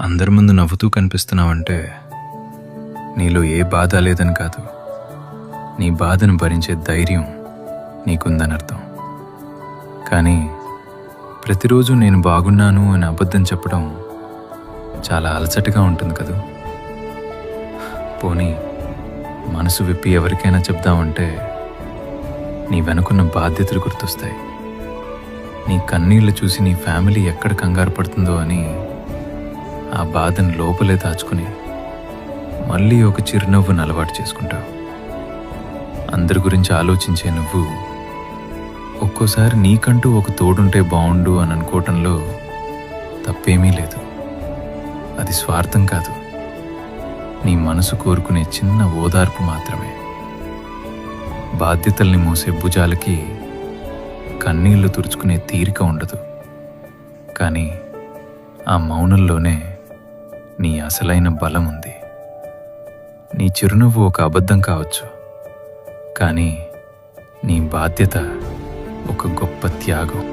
అందరి ముందు నవ్వుతూ కనిపిస్తున్నావంటే నీలో ఏ బాధ లేదని కాదు, నీ బాధను భరించే ధైర్యం నీకుందని అర్థం. కానీ ప్రతిరోజు నేను బాగున్నాను అని అబద్ధం చెప్పడం చాలా అలసటగా ఉంటుంది కదూ. పోనీ మనసు విప్పి ఎవరికైనా చెప్దామంటే నీ వెనుకున్న బాధ్యతలు గుర్తొస్తాయి. నీ కన్నీళ్లు చూసి నీ ఫ్యామిలీ ఎక్కడ కంగారు పడుతుందో అని ఆ బాధను లోపలే దాచుకుని మళ్ళీ ఒక చిరునవ్వును అలవాటు చేసుకుంటావు. అందరి గురించి ఆలోచించే నువ్వు ఒక్కోసారి నీకంటూ ఒక తోడుంటే బాగుండు అని అనుకోవటంలో తప్పేమీ లేదు. అది స్వార్థం కాదు, నీ మనసు కోరుకునే చిన్న ఓదార్పు మాత్రమే. బాధ్యతల్ని మోసే భుజాలకి కన్నీళ్లు తుడుచుకునే తీరిక ఉండదు. కానీ ఆ మౌనంలోనే నీ అసలైన బలం ఉంది. నీ చిరునవ్వు ఒక అబద్ధం కావచ్చు, కానీ నీ బాధ్యత ఒక గొప్ప త్యాగం.